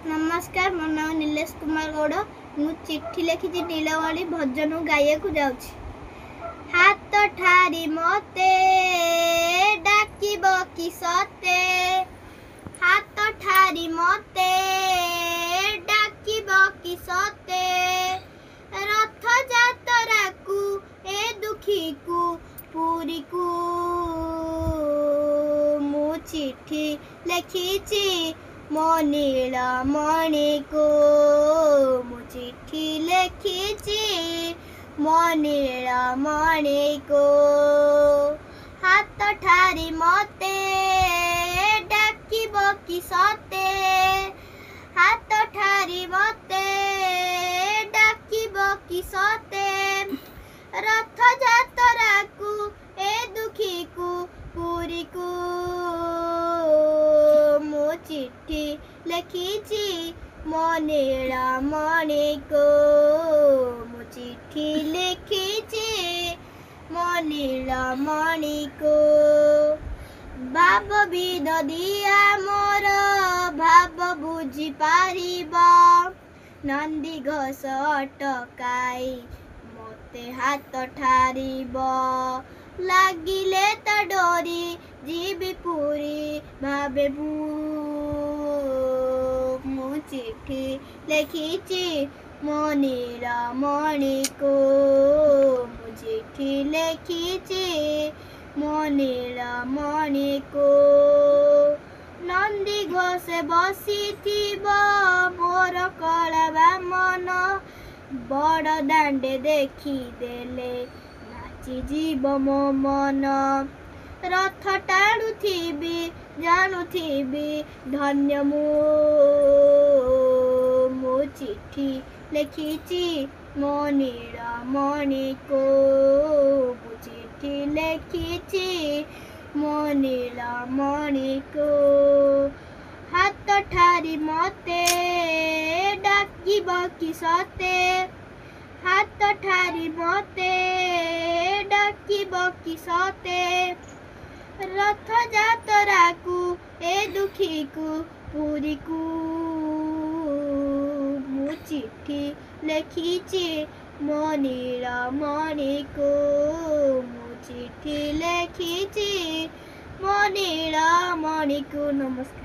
नमस्कार मो नाम नीलेश कुमार गौड़ मु चिट्ठी लिखी नीलवाणी भजन गाइया को जाऊँ। हाथ ठारी मते डाकिब कि सते, हाथ ठारी मते डाकिब कि सते, रथ जातरा को ए दुखी को पूरी को मु चिट्ठी लिखी मो नीलमणि को, मु चिट्ठी लिखी मो नीलमणि को। हाथ ठारी मते डाकिब कि सते, हाथ ठारी मते डाकिब कि सते, रथ जातरा को ए दुखी को पूरी को मु चिट्ठी लिखी मो नीलमणि को, मु चिट्ठी लिखी मो नीलमणि को। भाव विध दिया मोर भाव बुझी पारिब, नंदी घोष अटकाई मते हाथ ठारिब, लागिले त डोरी जीवी पूरी भावे मु चिट्ठी लिखी मो नीलमणि को, मु चिट्ठी लिखी मो नीलमणि को। नंदी घोष बसी मोर कलवा मन, बड़ दांडे देखी देले नाची जीव मो मन, रथ टाणुथिबी जाणुथिबी धन्य मु चिट्ठी लिखी मो नीलमणि को, मु चिट्ठी लिखी मो नीलमणि को। हाथ ठारी मते डाकिब कि सते, हाथ ठारी मते डाकिब कि सते, रथ जातरा को ए दुखी को पूरी को मु चिट्ठी लिखी मो नीलमणि को, मु चिट्ठी लिखी मो नीलमणि को। नमस्कार।